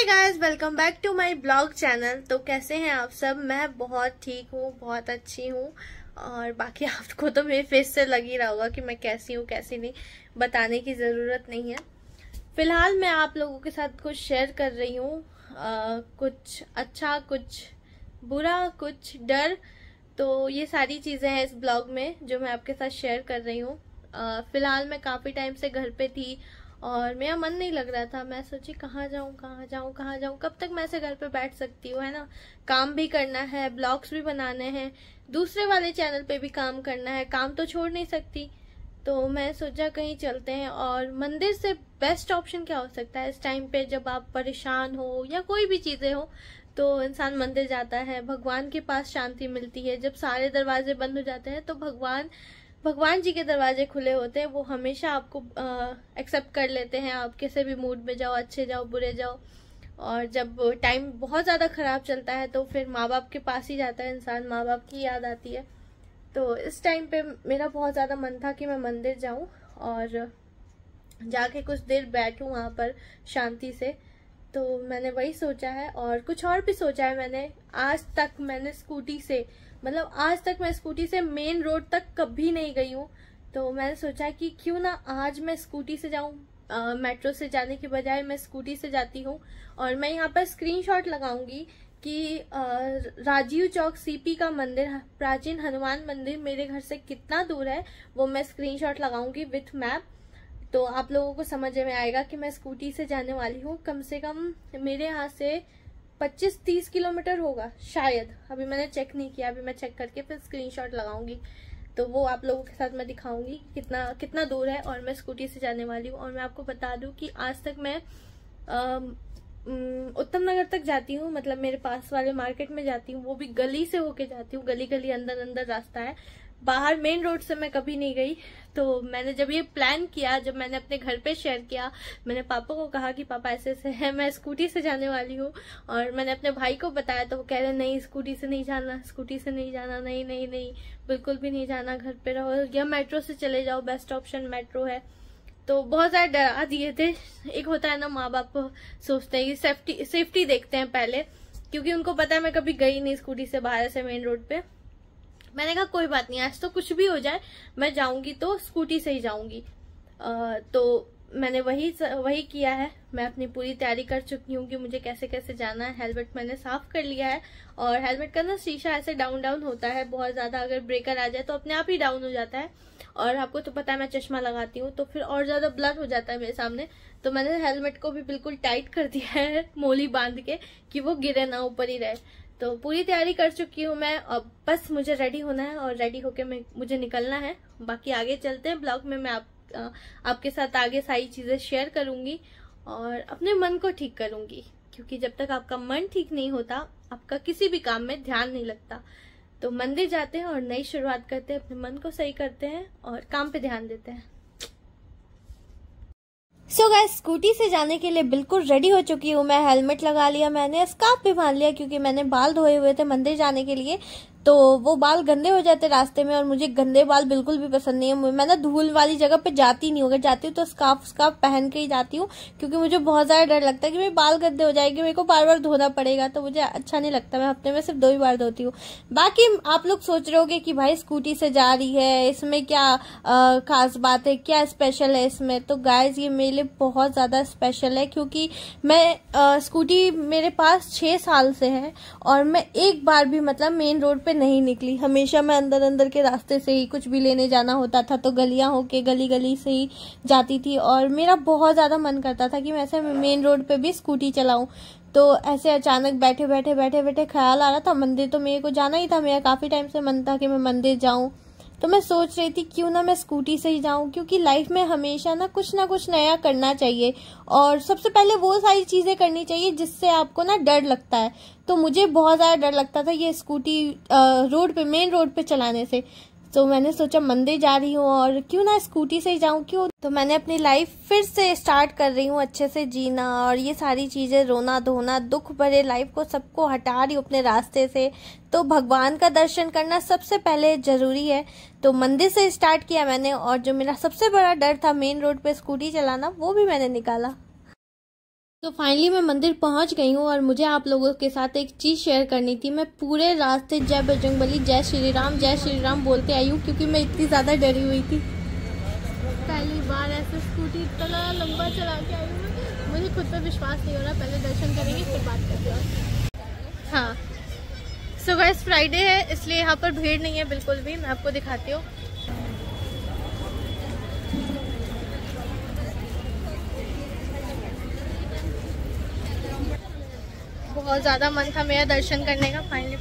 Guys, welcome back to my blog channel. तो कैसे हैं आप सब? मैं बहुत ठीक हूँ, बहुत अच्छी हूँ। और बाकी आपको तो मेरे फेस से लग ही रहा होगा कि मैं कैसी हूँ कैसी नहीं, बताने की ज़रूरत नहीं है। फिलहाल मैं आप लोगों के साथ कुछ शेयर कर रही हूँ, कुछ अच्छा, कुछ बुरा, कुछ डर। तो ये सारी चीज़ें हैं इस ब्लॉग में जो मैं आपके साथ शेयर कर रही हूँ। फिलहाल मैं काफ़ी टाइम से घर पे थी और मेरा मन नहीं लग रहा था। मैं सोची कहाँ जाऊँ कहाँ जाऊँ कहाँ जाऊँ, कब तक मैं ऐसे घर पे बैठ सकती हूँ, है ना। काम भी करना है, ब्लॉग्स भी बनाने हैं, दूसरे वाले चैनल पे भी काम करना है, काम तो छोड़ नहीं सकती। तो मैं सोचा कहीं चलते हैं। और मंदिर से बेस्ट ऑप्शन क्या हो सकता है इस टाइम पे, जब आप परेशान हो या कोई भी चीजें हो तो इंसान मंदिर जाता है, भगवान के पास शांति मिलती है। जब सारे दरवाजे बंद हो जाते हैं तो भगवान जी के दरवाजे खुले होते हैं। वो हमेशा आपको एक्सेप्ट कर लेते हैं। आप किसी भी मूड में जाओ, अच्छे जाओ बुरे जाओ। और जब टाइम बहुत ज़्यादा ख़राब चलता है तो फिर माँ बाप के पास ही जाता है इंसान, माँ बाप की याद आती है। तो इस टाइम पे मेरा बहुत ज़्यादा मन था कि मैं मंदिर जाऊं और जाके कुछ देर बैठूं वहाँ पर शांति से। तो मैंने वही सोचा है और कुछ और भी सोचा है मैंने। आज तक मैंने स्कूटी से, मतलब आज तक मैं स्कूटी से मेन रोड तक कभी नहीं गई हूँ। तो मैंने सोचा कि क्यों ना आज मैं स्कूटी से जाऊँ, मेट्रो से जाने की बजाय मैं स्कूटी से जाती हूँ। और मैं यहाँ पर स्क्रीनशॉट लगाऊंगी कि राजीव चौक सीपी का मंदिर, प्राचीन हनुमान मंदिर मेरे घर से कितना दूर है, वो मैं स्क्रीनशॉट लगाऊंगी विथ मैप। तो आप लोगों को समझ में आएगा कि मैं स्कूटी से जाने वाली हूँ। कम से कम मेरे यहाँ से 25-30 किलोमीटर होगा शायद, अभी मैंने चेक नहीं किया। अभी मैं चेक करके फिर स्क्रीनशॉट लगाऊंगी तो वो आप लोगों के साथ मैं दिखाऊंगी कितना कितना दूर है। और मैं स्कूटी से जाने वाली हूँ। और मैं आपको बता दूं कि आज तक मैं उत्तम नगर तक जाती हूँ, मतलब मेरे पास वाले मार्केट में जाती हूँ, वो भी गली से होके जाती हूँ। गली गली अंदर अंदर रास्ता है, बाहर मेन रोड से मैं कभी नहीं गई। तो मैंने जब ये प्लान किया, जब मैंने अपने घर पे शेयर किया, मैंने पापा को कहा कि पापा ऐसे ऐसे है, मैं स्कूटी से जाने वाली हूँ। और मैंने अपने भाई को बताया तो वो कह रहे नहीं स्कूटी से नहीं जाना, स्कूटी से नहीं जाना, नहीं नहीं नहीं बिल्कुल भी नहीं जाना, घर पे रहो या मेट्रो से चले जाओ, बेस्ट ऑप्शन मेट्रो है। तो बहुत ज्यादा डरा दिए थे। एक होता है ना, माँ बाप सोचते हैं कि सेफ्टी देखते हैं पहले, क्योंकि उनको पता है मैं कभी गई नहीं स्कूटी से बाहर से मेन रोड पे। मैंने कहा कोई बात नहीं, आज तो कुछ भी हो जाए मैं जाऊंगी तो स्कूटी से ही जाऊंगी। तो मैंने वही किया है। मैं अपनी पूरी तैयारी कर चुकी हूँ कि मुझे कैसे कैसे जाना है। हेलमेट मैंने साफ कर लिया है और हेलमेट का ना शीशा ऐसे डाउन डाउन होता है बहुत ज्यादा, अगर ब्रेकर आ जाए तो अपने आप ही डाउन हो जाता है। और आपको तो पता है मैं चश्मा लगाती हूँ तो फिर और ज्यादा ब्लर हो जाता है मेरे सामने। तो मैंने हेलमेट को भी बिल्कुल टाइट कर दिया है मोली बांध के कि वो गिरे ना, ऊपर ही रहे। तो पूरी तैयारी कर चुकी हूँ मैं, अब बस मुझे रेडी होना है और रेडी होके मुझे निकलना है। बाकी आगे चलते हैं ब्लॉग में, मैं आपके साथ आगे सारी चीजें शेयर करूंगी और अपने मन को ठीक करूंगी, क्योंकि जब तक आपका मन ठीक नहीं होता आपका किसी भी काम में ध्यान नहीं लगता। तो मंदिर जाते हैं और नई शुरुआत करते हैं, अपने मन को सही करते हैं और काम पे ध्यान देते हैं। सो गाइस, स्कूटी से जाने के लिए बिल्कुल रेडी हो चुकी हूँ मैं। हेलमेट लगा लिया मैंने, स्कार्फ भी बांध लिया क्योंकि मैंने बाल धोए हुए थे मंदिर जाने के लिए। तो वो बाल गंदे हो जाते रास्ते में और मुझे गंदे बाल बिल्कुल भी पसंद नहीं है। मैं ना धूल वाली जगह पे जाती नहीं हूँ, अगर जाती हूँ तो स्कार्फ पहन के ही जाती हूँ, क्योंकि मुझे बहुत ज्यादा डर लगता है कि मेरे बाल गंदे हो जाएंगे, मेरे को बार बार धोना पड़ेगा, तो मुझे अच्छा नहीं लगता। मैं हफ्ते में सिर्फ 2 ही बार धोती हूँ। बाकी आप लोग सोच रहे होगे कि भाई स्कूटी से जा रही है, इसमें क्या खास बात है, क्या स्पेशल है इसमें। तो गाइज ये मेरे लिए बहुत ज्यादा स्पेशल है, क्योंकि मैं स्कूटी मेरे पास 6 साल से है और मैं एक बार भी मतलब मेन रोड पे नहीं निकली। हमेशा मैं अंदर अंदर के रास्ते से ही, कुछ भी लेने जाना होता था तो गलियां होके गली गली से ही जाती थी। और मेरा बहुत ज्यादा मन करता था कि मैं ऐसे मेन रोड पे भी स्कूटी चलाऊं। तो ऐसे अचानक बैठे बैठे ख्याल आ रहा था मंदिर तो मेरे को जाना ही था। मेरा काफी टाइम से मन था कि मैं मंदिर जाऊं। तो मैं सोच रही थी क्यों ना मैं स्कूटी से ही जाऊं, क्योंकि लाइफ में हमेशा ना कुछ नया करना चाहिए और सबसे पहले वो सारी चीजें करनी चाहिए जिससे आपको ना डर लगता है। तो मुझे बहुत ज्यादा डर लगता था ये स्कूटी रोड पे, मेन रोड पे चलाने से। तो मैंने सोचा मंदिर जा रही हूँ और क्यों ना स्कूटी से ही जाऊं, क्यों। तो मैंने अपनी लाइफ फिर से स्टार्ट कर रही हूँ अच्छे से जीना, और ये सारी चीजें, रोना धोना, दुख भरे लाइफ को सबको हटा रही हूँ अपने रास्ते से। तो भगवान का दर्शन करना सबसे पहले जरूरी है। तो मंदिर से स्टार्ट किया मैंने, और जो मेरा सबसे बड़ा डर था मेन रोड पे स्कूटी चलाना, वो भी मैंने निकाला। तो फाइनली मैं मंदिर पहुंच गई हूँ और मुझे आप लोगों के साथ एक चीज़ शेयर करनी थी। मैं पूरे रास्ते जय बजरंगबली जय श्री राम बोलते आई हूँ, क्योंकि मैं इतनी ज़्यादा डरी हुई थी। पहली बार ऐसे स्कूटी इतना लंबा चला के आई हूँ, मुझे खुद पे विश्वास नहीं हो रहा। पहले दर्शन करेंगे फिर बात करते हैं। हाँ, सो गाइस फ्राइडे है, इसलिए यहाँ पर भीड़ नहीं है बिल्कुल भी। मैं आपको दिखाती हूँ। बहुत ज़्यादा मन था मेरा दर्शन करने का। फाइनली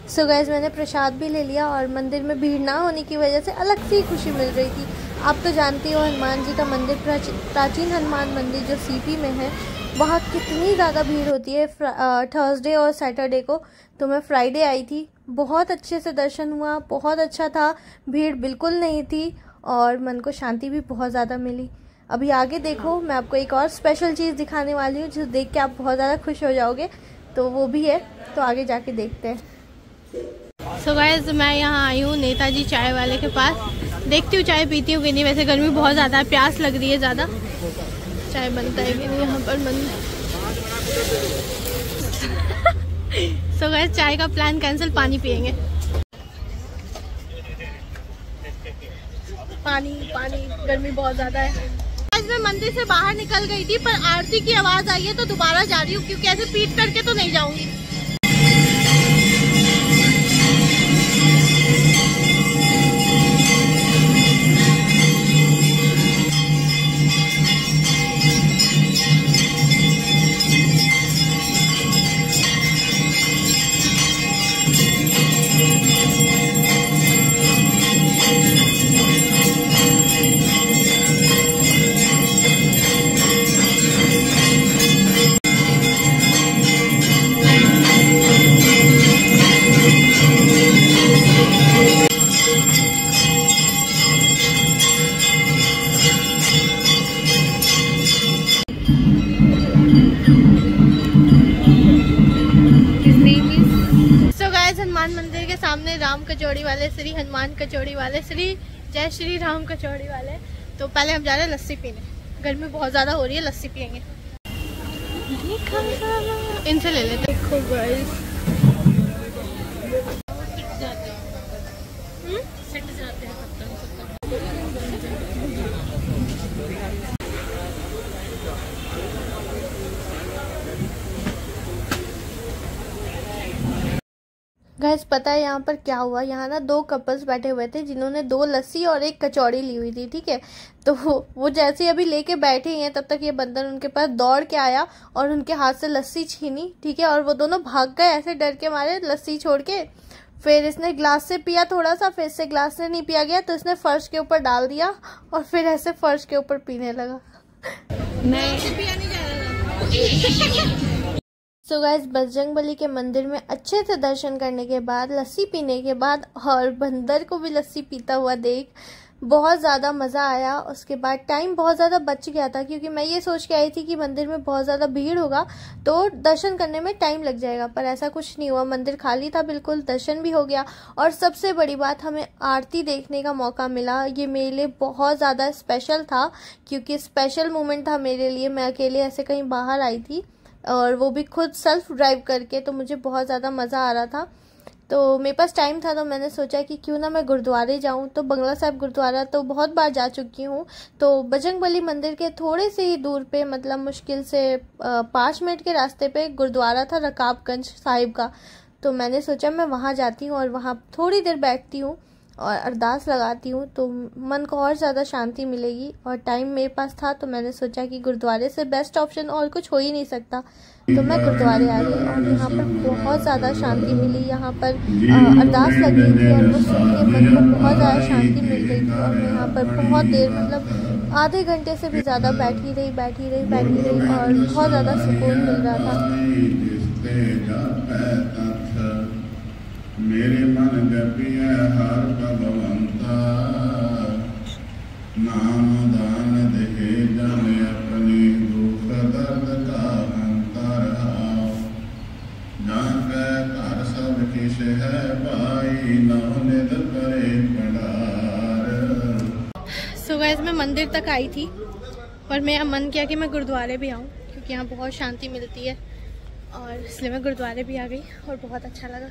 सो गाइस मैंने प्रसाद भी ले लिया और मंदिर में भीड़ ना होने की वजह से अलग सी खुशी मिल रही थी। आप तो जानती हो हनुमान जी का मंदिर, प्राचीन हनुमान मंदिर जो सीपी में है, वहाँ कितनी ज़्यादा भीड़ होती है थर्सडे और सैटरडे को। तो मैं फ्राइडे आई थी, बहुत अच्छे से दर्शन हुआ, बहुत अच्छा था, भीड़ बिल्कुल नहीं थी और मन को शांति भी बहुत ज़्यादा मिली। अभी आगे देखो, मैं आपको एक और स्पेशल चीज़ दिखाने वाली हूँ जो देख के आप बहुत ज़्यादा खुश हो जाओगे, तो वो भी है, तो आगे जाके देखते हैं। सो गाइस मैं यहाँ आई हूँ नेताजी चाय वाले के पास। देखती हूँ चाय पीती हूँ कि नहीं। वैसे गर्मी बहुत ज़्यादा है, प्यास लग रही है ज़्यादा। चाय बनता है कि नहीं यहाँ पर सो गाइस चाय का प्लान कैंसिल, पानी पियेंगे। पानी पानी, गर्मी बहुत ज़्यादा है। आज मैं मंदिर से बाहर निकल गई थी, पर आरती की आवाज़ आई है तो दोबारा जा रही हूँ, क्योंकि ऐसे पीट करके तो नहीं जाऊँगी। हनुमान मंदिर के सामने राम कचौड़ी वाले, श्री हनुमान कचौड़ी वाले, श्री जय श्री राम कचौड़ी वाले। तो पहले हम जा रहे हैं लस्सी पीने, गर्मी बहुत ज़्यादा हो रही है, लस्सी पियेंगे। इनसे ले लेते। देखो गाइस गाइस पता है यहाँ पर क्या हुआ। यहाँ ना दो कपल्स बैठे हुए थे जिन्होंने 2 लस्सी और 1 कचौड़ी ली हुई थी, ठीक है। तो वो जैसे अभी लेके बैठे हैं तब तक ये बंदर उनके पास दौड़ के आया और उनके हाथ से लस्सी छीनी, ठीक है। और वो दोनों भाग गए ऐसे डर के मारे लस्सी छोड़ के। फिर इसने ग्लास से पिया थोड़ा सा, फिर इससे ग्लास से नहीं पिया गया तो इसने फर्श के ऊपर डाल दिया और फिर ऐसे फर्श के ऊपर पीने लगा। सो गाइस बजरंगबली के मंदिर में अच्छे से दर्शन करने के बाद, लस्सी पीने के बाद और बंदर को भी लस्सी पीता हुआ देख बहुत ज़्यादा मज़ा आया। उसके बाद टाइम बहुत ज़्यादा बच गया था, क्योंकि मैं ये सोच के आई थी कि मंदिर में बहुत ज़्यादा भीड़ होगा तो दर्शन करने में टाइम लग जाएगा, पर ऐसा कुछ नहीं हुआ। मंदिर खाली था बिल्कुल, दर्शन भी हो गया और सबसे बड़ी बात हमें आरती देखने का मौका मिला। ये मेरे लिए बहुत ज़्यादा स्पेशल था, क्योंकि स्पेशल मोमेंट था मेरे लिए। मैं अकेले ऐसे कहीं बाहर आई थी और वो भी खुद सेल्फ ड्राइव करके, तो मुझे बहुत ज़्यादा मज़ा आ रहा था। तो मेरे पास टाइम था तो मैंने सोचा कि क्यों ना मैं गुरुद्वारे जाऊं। तो बंगला साहिब गुरुद्वारा तो बहुत बार जा चुकी हूं, तो बजरंगबली मंदिर के थोड़े से ही दूर पे, मतलब मुश्किल से 5 मिनट के रास्ते पे गुरुद्वारा था रकाबगंज साहिब का। तो मैंने सोचा मैं वहां जाती हूं और वहां थोड़ी देर बैठती हूं और अरदास लगाती हूँ, तो मन को और ज़्यादा शांति मिलेगी। और टाइम मेरे पास था तो मैंने सोचा कि गुरुद्वारे से बेस्ट ऑप्शन और कुछ हो ही नहीं सकता, तो मैं गुरुद्वारे आ गई और यहाँ पर बहुत ज़्यादा शांति मिली। यहाँ पर अरदास लगी थी और वो सुन के मन को बहुत ज़्यादा शांति मिल रही थी। और मैं यहाँ पर बहुत देर, मतलब आधे घंटे से भी ज़्यादा बैठी रही और बहुत ज़्यादा सुकून मिल रहा था। मेरे मन जपिया हर भगवंता, नाम दान देखे जाने अपने दुख दर्द का अंतर आओ, जान के घर सब किस है भाई, नवनिध करे भंडार। सो गाइस मैं मंदिर तक आई थी पर मेरा मन किया कि मैं गुरुद्वारे भी आऊँ, क्योंकि यहाँ बहुत शांति मिलती है, और इसलिए मैं गुरुद्वारे भी आ गई और बहुत अच्छा लगा।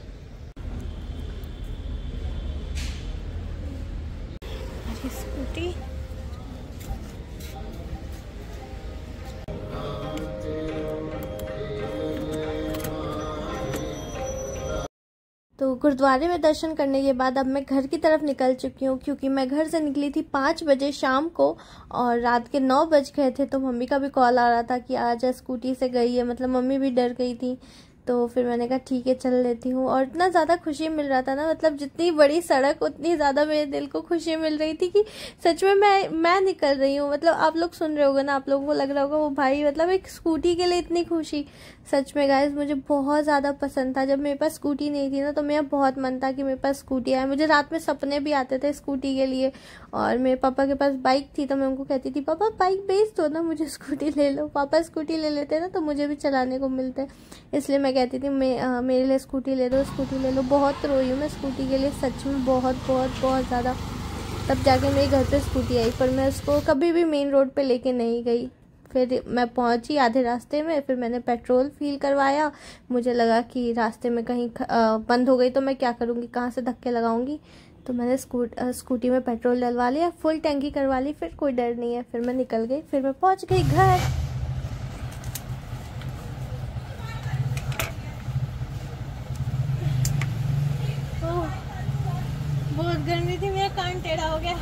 स्कूटी तो गुरुद्वारे में दर्शन करने के बाद अब मैं घर की तरफ निकल चुकी हूँ, क्योंकि मैं घर से निकली थी 5 बजे शाम को और रात के 9 बज गए थे। तो मम्मी का भी कॉल आ रहा था कि आजा, स्कूटी से गई है, मतलब मम्मी भी डर गई थी। तो फिर मैंने कहा ठीक है चल लेती हूँ। और इतना ज़्यादा खुशी मिल रहा था ना, मतलब जितनी बड़ी सड़क उतनी ज़्यादा मेरे दिल को खुशी मिल रही थी कि सच में मैं निकल रही हूँ। मतलब आप लोग सुन रहे होगे ना, आप लोगों को लग रहा होगा वो भाई मतलब एक स्कूटी के लिए इतनी खुशी। सच में गाइस मुझे बहुत ज़्यादा पसंद था। जब मेरे पास स्कूटी नहीं थी ना, तो मेरा बहुत मन था कि मेरे पास स्कूटी आए। मुझे रात में सपने भी आते थे स्कूटी के लिए। और मेरे पापा के पास बाइक थी, तो मैं उनको कहती थी पापा बाइक बेच दो ना, मुझे स्कूटी ले लो। पापा स्कूटी ले लेते ना तो मुझे भी चलाने को मिलते, इसलिए मैं कहती थी मेरे लिए स्कूटी ले दो, स्कूटी ले लो। बहुत रोई हूँ मैं स्कूटी के लिए, सच में बहुत बहुत बहुत ज़्यादा। तब जाके मेरे घर पे स्कूटी आई, पर मैं उसको कभी भी मेन रोड पे लेके नहीं गई। फिर मैं पहुंची आधे रास्ते में, फिर मैंने पेट्रोल फिल करवाया। मुझे लगा कि रास्ते में कहीं बंद हो गई तो मैं क्या करूँगी, कहाँ से धक्के लगाऊंगी। तो मैंने स्कूटी में पेट्रोल डलवा लिया, फुल टैंकी करवा ली। फिर कोई डर नहीं है, फिर मैं निकल गई। फिर मैं पहुँच गई घर। बहुत गर्मी थी, मेरा कान टेढ़ा हो गया।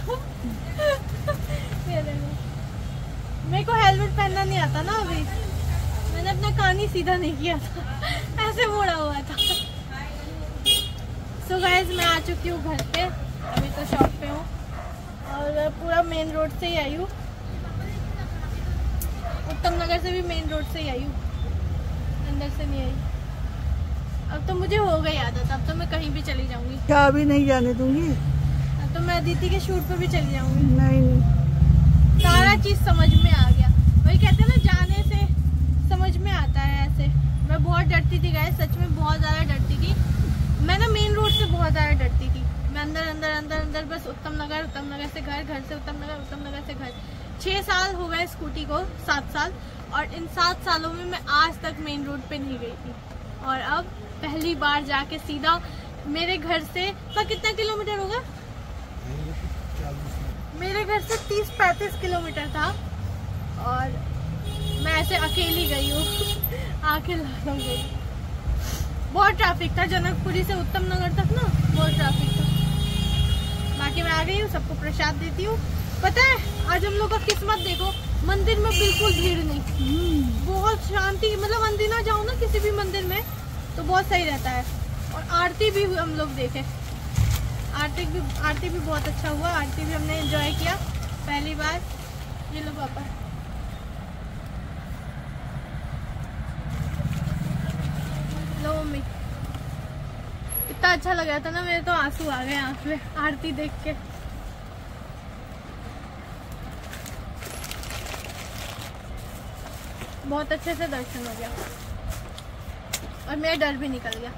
मेरे को हेलमेट पहनना नहीं आता ना अभी, मैंने अपना कान ही सीधा नहीं किया था, ऐसे मोड़ा हुआ था। सो गाइस मैं आ चुकी हूँ घर पे, अभी तो शॉप पे हूँ और पूरा मेन रोड से ही आई हूँ। उत्तम नगर से भी मेन रोड से ही आई हूँ, अंदर से नहीं आई। अब तो मुझे हो गई आदत, अब तो मैं कहीं भी चली जाऊंगी। क्या अभी नहीं जाने दूंगी? अब तो मैं दीदी के शूट पे भी चली जाऊंगी। नहीं, सारा चीज समझ में आ गया। वही कहते हैं ना, जाने से समझ में आता है। ऐसे मैं बहुत डरती थी गाइस, सच में बहुत ज्यादा डरती थी। मैं ना मेन रोड से बहुत ज्यादा डरती थी। मैं अंदर अंदर अंदर अंदर बस उत्तम नगर से घर, घर से उत्तम नगर से घर। 6 साल हो गए स्कूटी को, 7 साल, और इन 7 सालों में मैं आज तक मेन रोड पे नहीं गई थी। और अब पहली बार जाके सीधा मेरे घर से कितना किलोमीटर होगा, मेरे घर से 30-35 किलोमीटर था, और मैं ऐसे अकेली गई हूँ। आके लाल गई। बहुत ट्रैफिक था, जनकपुरी से उत्तम नगर तक ना बहुत ट्रैफिक था। बाकी मैं आ गई हूँ, सबको प्रसाद देती हूँ। पता है आज हम लोग का किस्मत देखो, मंदिर में बिल्कुल भीड़ नहीं, बहुत शांति। मतलब अंदर जाओ ना किसी भी मंदिर में तो बहुत सही रहता है। और आरती भी हम लोग देखे, आरती भी बहुत अच्छा हुआ। आरती भी हमने एंजॉय किया पहली बार। ये लो पापा, लो मम्मी। इतना अच्छा लग रहा था ना, मेरे तो आंसू आ गए आंख में आरती देख के। बहुत अच्छे से दर्शन हो गया और मेरा डर भी निकल गया।